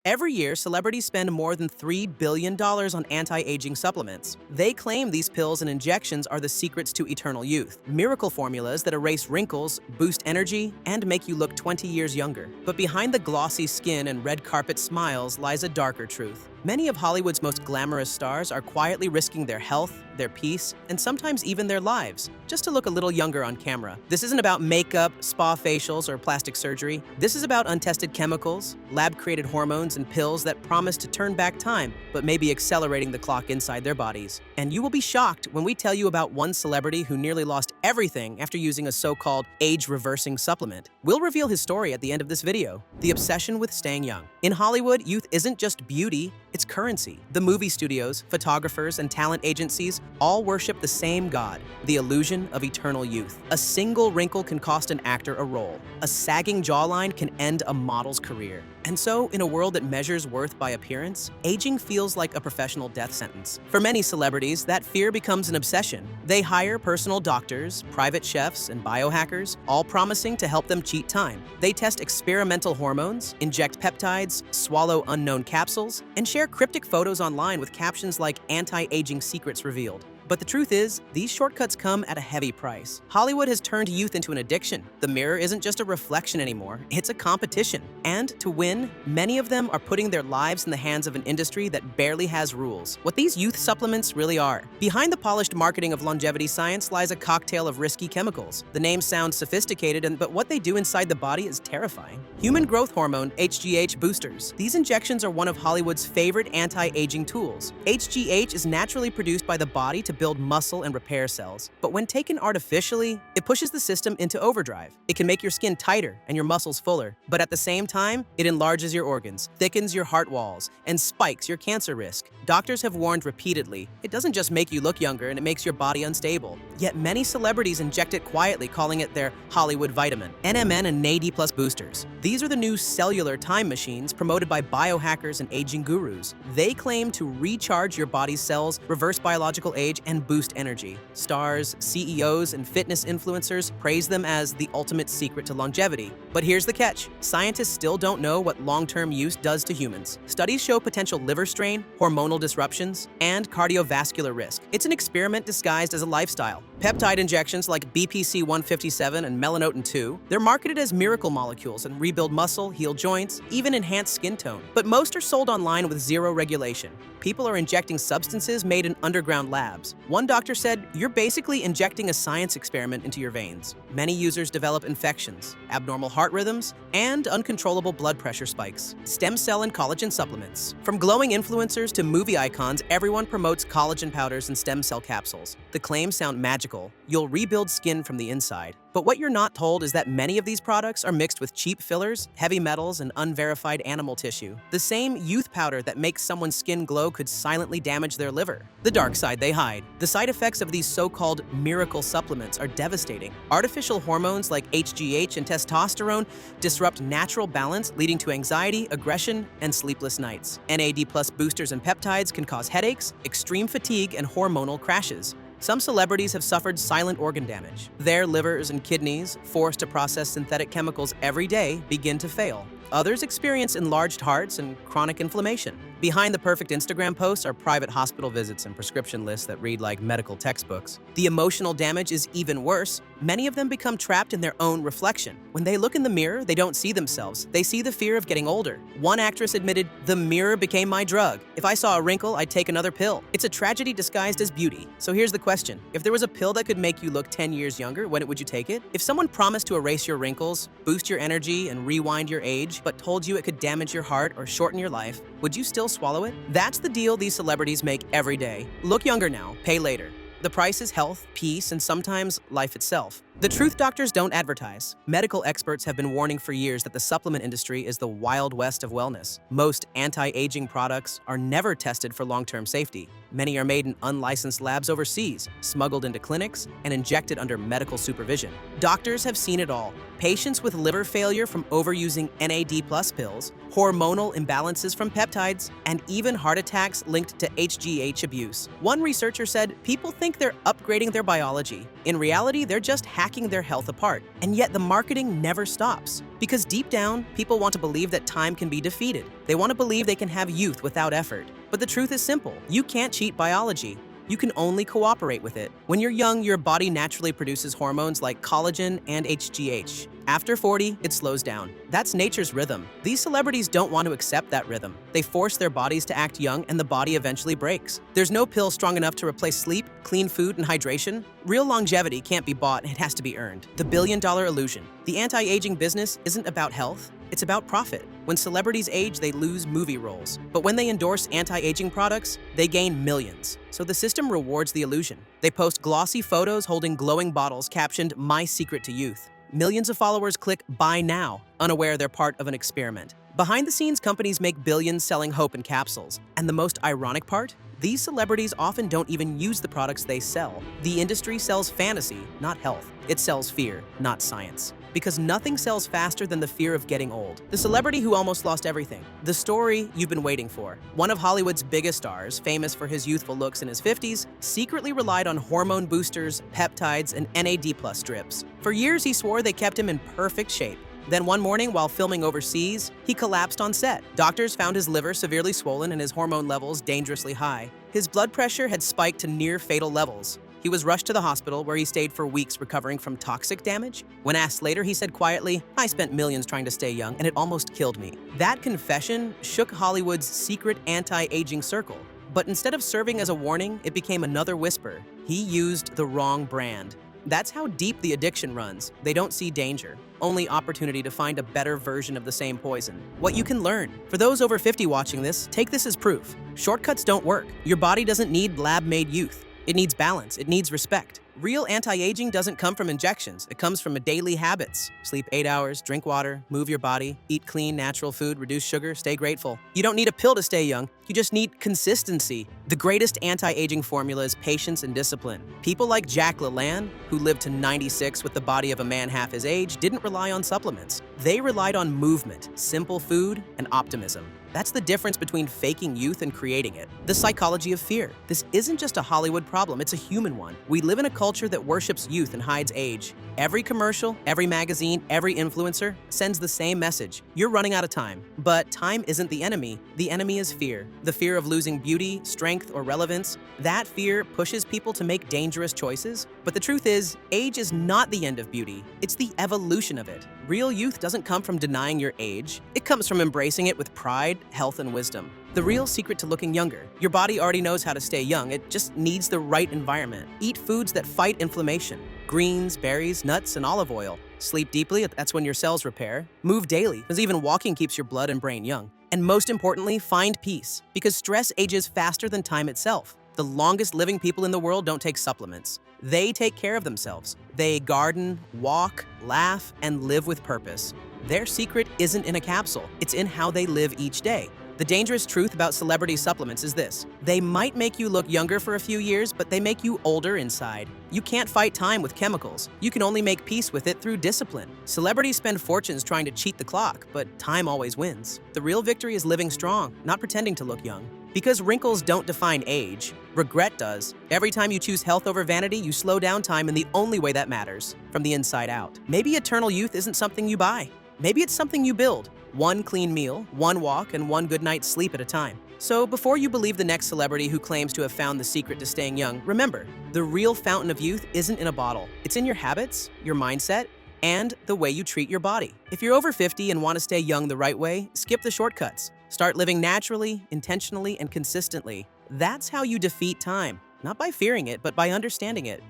Every year, celebrities spend more than $3 billion on anti-aging supplements. They claim these pills and injections are the secrets to eternal youth, miracle formulas that erase wrinkles, boost energy, and make you look 20 years younger. But behind the glossy skin and red carpet smiles lies a darker truth. Many of Hollywood's most glamorous stars are quietly risking their health, their peace, and sometimes even their lives, just to look a little younger on camera. This isn't about makeup, spa facials, or plastic surgery. This is about untested chemicals, lab-created hormones, and pills that promise to turn back time, but may be accelerating the clock inside their bodies. And you will be shocked when we tell you about one celebrity who nearly lost everything after using a so-called age-reversing supplement. We'll reveal his story at the end of this video. The obsession with staying young. In Hollywood, youth isn't just beauty, it's currency. The movie studios, photographers, and talent agencies all worship the same god, the illusion of eternal youth. A single wrinkle can cost an actor a role. A sagging jawline can end a model's career. And so, in a world that measures worth by appearance, aging feels like a professional death sentence. For many celebrities, that fear becomes an obsession. They hire personal doctors, private chefs, and biohackers, all promising to help them cheat time. They test experimental hormones, inject peptides, swallow unknown capsules, and share cryptic photos online with captions like "anti-aging secrets revealed." But the truth is, these shortcuts come at a heavy price. Hollywood has turned youth into an addiction. The mirror isn't just a reflection anymore, it's a competition. And to win, many of them are putting their lives in the hands of an industry that barely has rules. What these youth supplements really are. Behind the polished marketing of longevity science lies a cocktail of risky chemicals. The names sound sophisticated, but what they do inside the body is terrifying. Human growth hormone, HGH boosters. These injections are one of Hollywood's favorite anti-aging tools. HGH is naturally produced by the body to build muscle and repair cells. But when taken artificially, it pushes the system into overdrive. It can make your skin tighter and your muscles fuller, but at the same time, it enlarges your organs, thickens your heart walls, and spikes your cancer risk. Doctors have warned repeatedly, it doesn't just make you look younger and it makes your body unstable. Yet many celebrities inject it quietly, calling it their Hollywood vitamin. NMN and NAD+ boosters. These are the new cellular time machines promoted by biohackers and aging gurus. They claim to recharge your body's cells, reverse biological age, and boost energy. Stars, CEOs, and fitness influencers praise them as the ultimate secret to longevity. But here's the catch. Scientists still don't know what long-term use does to humans. Studies show potential liver strain, hormonal disruptions, and cardiovascular risk. It's an experiment disguised as a lifestyle. Peptide injections like BPC 157 and melanotin 2, they're marketed as miracle molecules and rebuild muscle, heal joints, even enhance skin tone. But most are sold online with zero regulation. People are injecting substances made in underground labs. One doctor said, "You're basically injecting a science experiment into your veins." Many users develop infections, abnormal heart rhythms, and uncontrollable blood pressure spikes. Stem cell and collagen supplements. From glowing influencers to movie icons, everyone promotes collagen powders and stem cell capsules. The claims sound magical. You'll rebuild skin from the inside. But what you're not told is that many of these products are mixed with cheap fillers, heavy metals, and unverified animal tissue. The same youth powder that makes someone's skin glow could silently damage their liver. The dark side they hide. The side effects of these so-called miracle supplements are devastating. Artificial hormones like HGH and testosterone disrupt natural balance, leading to anxiety, aggression, and sleepless nights. NAD+ boosters and peptides can cause headaches, extreme fatigue, and hormonal crashes. Some celebrities have suffered silent organ damage. Their livers and kidneys, forced to process synthetic chemicals every day, begin to fail. Others experience enlarged hearts and chronic inflammation. Behind the perfect Instagram posts are private hospital visits and prescription lists that read like medical textbooks. The emotional damage is even worse. Many of them become trapped in their own reflection. When they look in the mirror, they don't see themselves. They see the fear of getting older. One actress admitted, "The mirror became my drug. If I saw a wrinkle, I'd take another pill." It's a tragedy disguised as beauty. So here's the question. If there was a pill that could make you look 10 years younger, when would you take it? If someone promised to erase your wrinkles, boost your energy, and rewind your age, but told you it could damage your heart or shorten your life, would you still swallow it? That's the deal these celebrities make every day. Look younger now, pay later. The price is health, peace, and sometimes life itself. The truth doctors don't advertise. Medical experts have been warning for years that the supplement industry is the wild west of wellness. Most anti-aging products are never tested for long-term safety. Many are made in unlicensed labs overseas, smuggled into clinics, and injected under medical supervision. Doctors have seen it all. Patients with liver failure from overusing NAD+ pills, hormonal imbalances from peptides, and even heart attacks linked to HGH abuse. One researcher said people think they're upgrading their biology. In reality, they're just hacking their health apart. And yet the marketing never stops. Because deep down, people want to believe that time can be defeated. They want to believe they can have youth without effort. But the truth is simple. You can't cheat biology. You can only cooperate with it. When you're young, your body naturally produces hormones like collagen and HGH. After 40, it slows down. That's nature's rhythm. These celebrities don't want to accept that rhythm. They force their bodies to act young, and the body eventually breaks. There's no pill strong enough to replace sleep, clean food, and hydration. Real longevity can't be bought, it has to be earned. The billion-dollar illusion. The anti-aging business isn't about health, it's about profit. When celebrities age, they lose movie roles. But when they endorse anti-aging products, they gain millions. So the system rewards the illusion. They post glossy photos holding glowing bottles captioned, "My Secret to Youth." Millions of followers click buy now, unaware they're part of an experiment. Behind the scenes, companies make billions selling hope in capsules. And the most ironic part? These celebrities often don't even use the products they sell. The industry sells fantasy, not health. It sells fear, not science. Because nothing sells faster than the fear of getting old. The celebrity who almost lost everything. The story you've been waiting for. One of Hollywood's biggest stars, famous for his youthful looks in his 50s, secretly relied on hormone boosters, peptides, and NAD+ drips. For years, he swore they kept him in perfect shape. Then one morning, while filming overseas, he collapsed on set. Doctors found his liver severely swollen and his hormone levels dangerously high. His blood pressure had spiked to near-fatal levels. He was rushed to the hospital, where he stayed for weeks recovering from toxic damage. When asked later, he said quietly, "I spent millions trying to stay young, and it almost killed me." That confession shook Hollywood's secret anti-aging circle. But instead of serving as a warning, it became another whisper. He used the wrong brand. That's how deep the addiction runs. They don't see danger, only opportunity to find a better version of the same poison. What you can learn. For those over 50 watching this, take this as proof. Shortcuts don't work. Your body doesn't need lab-made youth. It needs balance. It needs respect. Real anti-aging doesn't come from injections. It comes from daily habits. Sleep 8 hours, drink water, move your body, eat clean, natural food, reduce sugar, stay grateful. You don't need a pill to stay young. You just need consistency. The greatest anti-aging formula is patience and discipline. People like Jack LaLanne, who lived to 96 with the body of a man half his age, didn't rely on supplements. They relied on movement, simple food, and optimism. That's the difference between faking youth and creating it. The psychology of fear. This isn't just a Hollywood problem, it's a human one. We live in a culture that worships youth and hides age. Every commercial, every magazine, every influencer sends the same message. You're running out of time. But time isn't the enemy. The enemy is fear. The fear of losing beauty, strength, or relevance. That fear pushes people to make dangerous choices. But the truth is, age is not the end of beauty. It's the evolution of it. Real youth doesn't come from denying your age. It comes from embracing it with pride, health, and wisdom. The real secret to looking younger. Your body already knows how to stay young. It just needs the right environment. Eat foods that fight inflammation. Greens, berries, nuts, and olive oil. Sleep deeply, that's when your cells repair. Move daily, because even walking keeps your blood and brain young. And most importantly, find peace, because stress ages faster than time itself. The longest living people in the world don't take supplements. They take care of themselves. They garden, walk, laugh, and live with purpose. Their secret isn't in a capsule, it's in how they live each day. The dangerous truth about celebrity supplements is this: they might make you look younger for a few years, but they make you older inside. You can't fight time with chemicals. You can only make peace with it through discipline. Celebrities spend fortunes trying to cheat the clock, but time always wins. The real victory is living strong, not pretending to look young. Because wrinkles don't define age, regret does. Every time you choose health over vanity, you slow down time in the only way that matters, from the inside out. Maybe eternal youth isn't something you buy. Maybe it's something you build. One clean meal, one walk, and one good night's sleep at a time. So before you believe the next celebrity who claims to have found the secret to staying young, remember, the real fountain of youth isn't in a bottle. It's in your habits, your mindset, and the way you treat your body. If you're over 50 and want to stay young the right way, skip the shortcuts. Start living naturally, intentionally, and consistently. That's how you defeat time. Not by fearing it, but by understanding it.